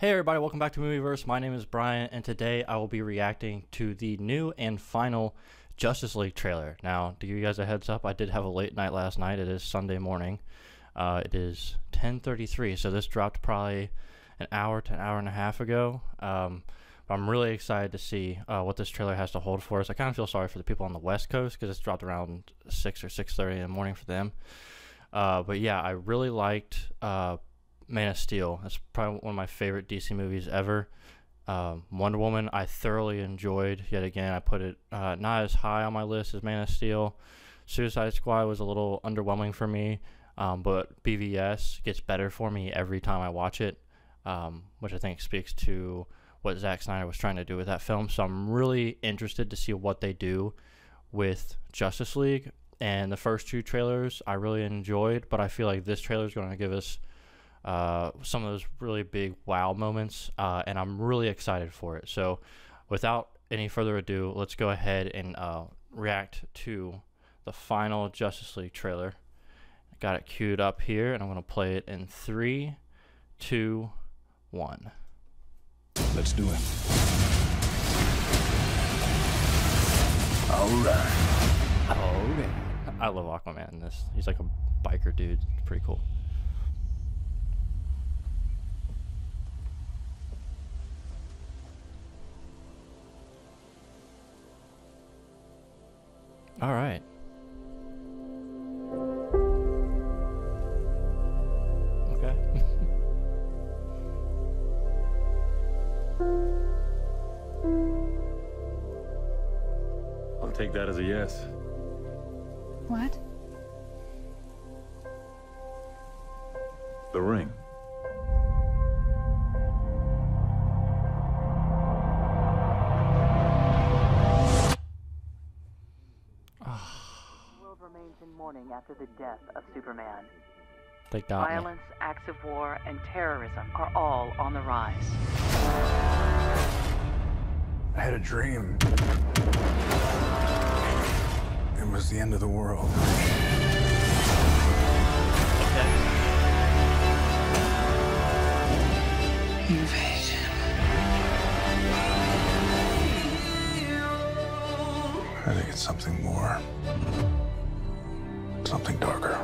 Hey everybody, welcome back to Movieverse. My name is Brian, and today I will be reacting to the new and final Justice League trailer. Now, to give you guys a heads up, I did have a late night last night. It is Sunday morning. It is 10:33, so this dropped probably an hour to an hour and a half ago. But I'm really excited to see what this trailer has to hold for us. I kind of feel sorry for the people on the West Coast because it's dropped around 6 or 6:30 in the morning for them. But yeah, I really liked Man of Steel. That's probably one of my favorite DC movies ever. Wonder Woman I thoroughly enjoyed. Yet again, I put it not as high on my list as Man of Steel. Suicide Squad was a little underwhelming for me, but BVS gets better for me every time I watch it, which I think speaks to what Zack Snyder was trying to do with that film. So I'm really interested to see what they do with Justice League. And the first two trailers I really enjoyed, but I feel like this trailer is going to give us some of those really big wow moments, and I'm really excited for it. So without any further ado, let's go ahead and react to the final Justice League trailer. I got it queued up here, and I'm going to play it in 3, 2, 1. Let's do it. Alright. I love Aquaman in this. He's like a biker dude. It's pretty cool. All right. Okay. I'll take that as a yes. What? The ring. Remains in mourning after the death of Superman. They got me. Violence, acts of war, and terrorism are all on the rise. I had a dream. It was the end of the world. Invasion. I think it's something more. Something darker.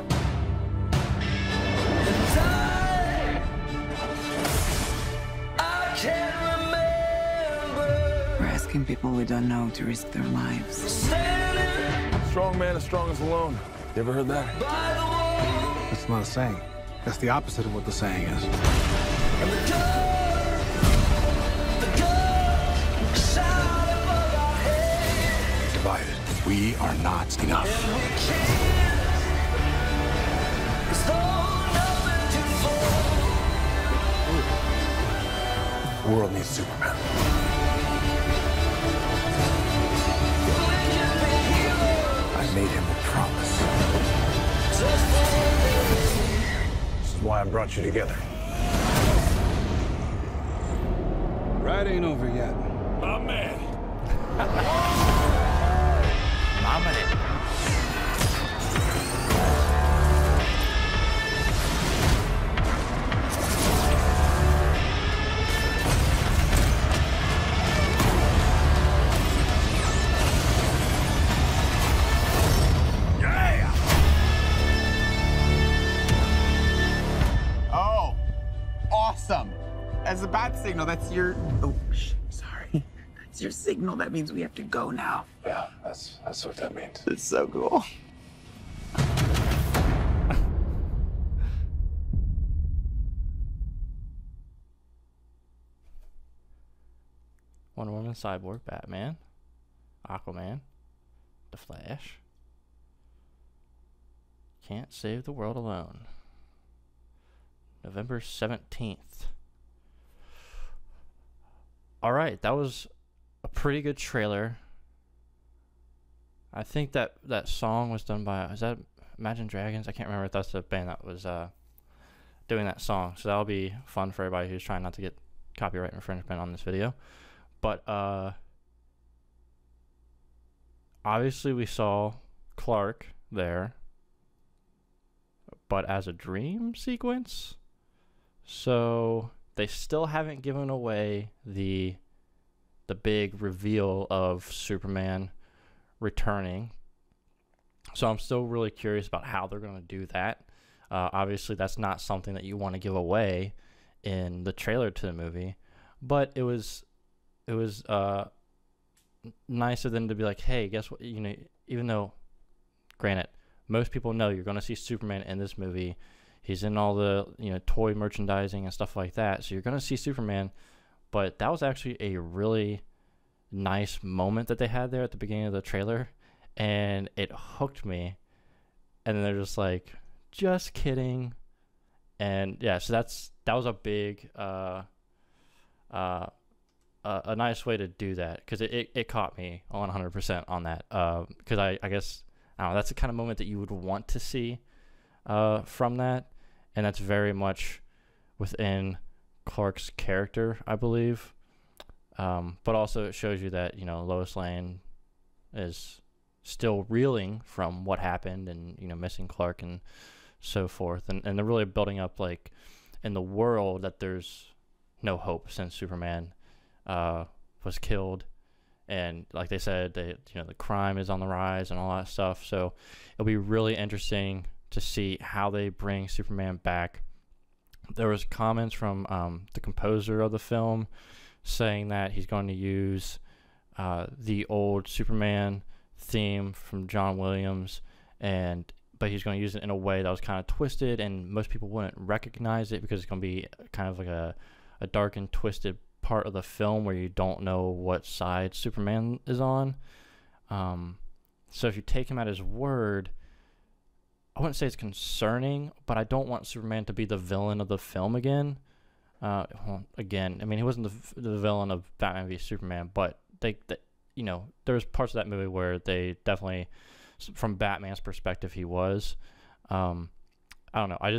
We're asking people we don't know to risk their lives. Strong man is strongest alone. You ever heard that? That's not a saying. That's the opposite of what the saying is. Divided. We are not enough. The world needs Superman. I made him a promise. This is why I brought you together. Ride ain't over yet. My man. Oh, awesome. That's a bat signal. That's your... Oh, sorry. That's your signal. That means we have to go now. Yeah, that's what that means. It's so cool. Wonder Woman, Cyborg, Batman, Aquaman, The Flash. Can't save the world alone. November 17th. All right, that was a pretty good trailer. I think that song was done by, is that Imagine Dragons? I can't remember if that's the band that was doing that song. So that'll be fun for everybody who's trying not to get copyright infringement on this video. But obviously we saw Clark there, but as a dream sequence. So they still haven't given away the big reveal of Superman returning. So I'm still really curious about how they're going to do that. Obviously, that's not something that you want to give away in the trailer to the movie, but it was nice of them to be like, hey, guess what? You know, even though, granted, most people know you're going to see Superman in this movie. He's in all the, you know, toy merchandising and stuff like that. So you're going to see Superman. But that was actually a really nice moment that they had there at the beginning of the trailer. And it hooked me. And then they're just like, just kidding. And yeah, so that was a big, a nice way to do that. Because it caught me 100% on that. Because I guess, I don't know, that's the kind of moment that you would want to see from that, and that's very much within Clark's character, I believe. But also it shows you that, you know, Lois Lane is still reeling from what happened and, you know, missing Clark and so forth, and they're really building up, like, in the world that there's no hope since Superman was killed. And like they said, you know, the crime is on the rise and all that stuff. So it'll be really interesting to see how they bring Superman back. There was comments from the composer of the film saying that he's going to use the old Superman theme from John Williams, but he's going to use it in a way that was kind of twisted, and most people wouldn't recognize it because it's going to be kind of like a dark and twisted part of the film where you don't know what side Superman is on. So if you take him at his word, I wouldn't say it's concerning, but I don't want Superman to be the villain of the film again. Again, I mean, he wasn't the villain of Batman v Superman, but they you know, there was parts of that movie where they definitely, from Batman's perspective, he was. I don't know. I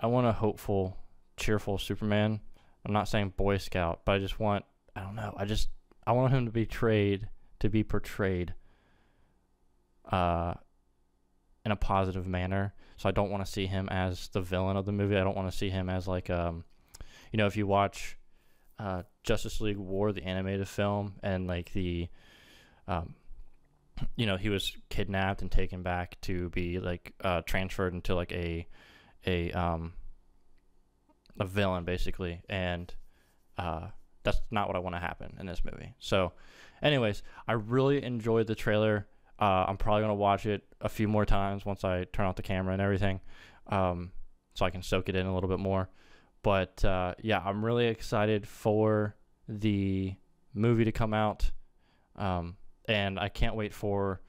want a hopeful, cheerful Superman. I'm not saying Boy Scout, but I don't know. I want him to be portrayed in a positive manner. So I don't want to see him as the villain of the movie. I don't want to see him as like, you know, if you watch Justice League War, the animated film, and like the, you know, he was kidnapped and taken back to be like transferred into like a villain basically, and that's not what I want to happen in this movie. So anyways, I really enjoyed the trailer. I'm probably going to watch it a few more times once I turn off the camera and everything, so I can soak it in a little bit more. But yeah, I'm really excited for the movie to come out, and I can't wait for,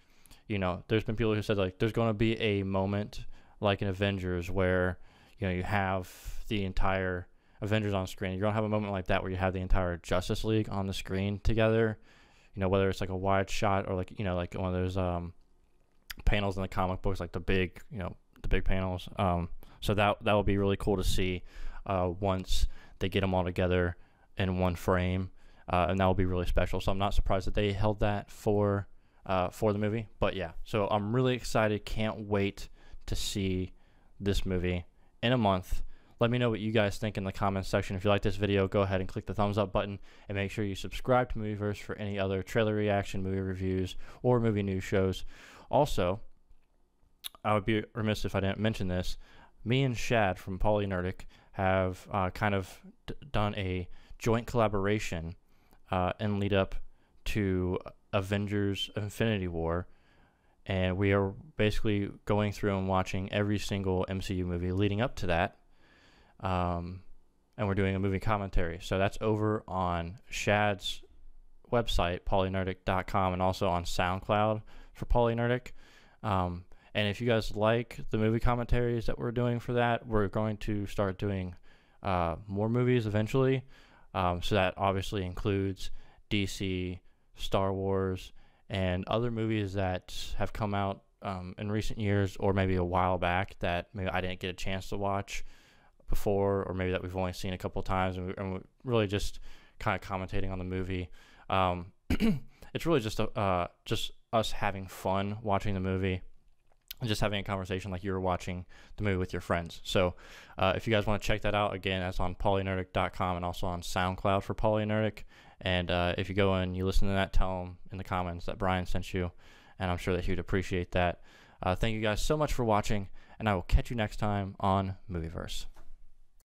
you know, there's been people who said like there's going to be a moment like in Avengers where, you know, you have the entire Avengers on screen. You're going to have a moment like that where you have the entire Justice League on the screen together, you know, whether it's like a wide shot or like, you know, like one of those panels in the comic books, like the big panels. So that will be really cool to see once they get them all together in one frame, and that will be really special. So I'm not surprised that they held that for the movie. But yeah, so I'm really excited. Can't wait to see this movie in a month. Let me know what you guys think in the comments section. If you like this video, go ahead and click the thumbs up button, and make sure you subscribe to Movieverse for any other trailer reaction, movie reviews, or movie news shows. Also, I would be remiss if I didn't mention this. Me and Shad from Polynerdic have kind of done a joint collaboration in lead up to Avengers Infinity War, and we are basically going through and watching every single MCU movie leading up to that, and we're doing a movie commentary. So that's over on Shad's website, polynerdic.com, and also on Soundcloud for Polynerdic. And if you guys like the movie commentaries that we're doing for that, we're going to start doing more movies eventually. So that obviously includes DC, Star Wars, and other movies that have come out in recent years, or maybe a while back that maybe I didn't get a chance to watch before, or maybe that we've only seen a couple of times, and we're really just kind of commentating on the movie. It's really just us having fun watching the movie. and just having a conversation like you were watching the movie with your friends. So if you guys want to check that out, again, that's on polynerdic.com and also on Soundcloud for Polynerdic. And if you go and you listen to that, tell him in the comments that Brian sent you, and I'm sure that he would appreciate that. Thank you guys so much for watching, and I will catch you next time on Movieverse.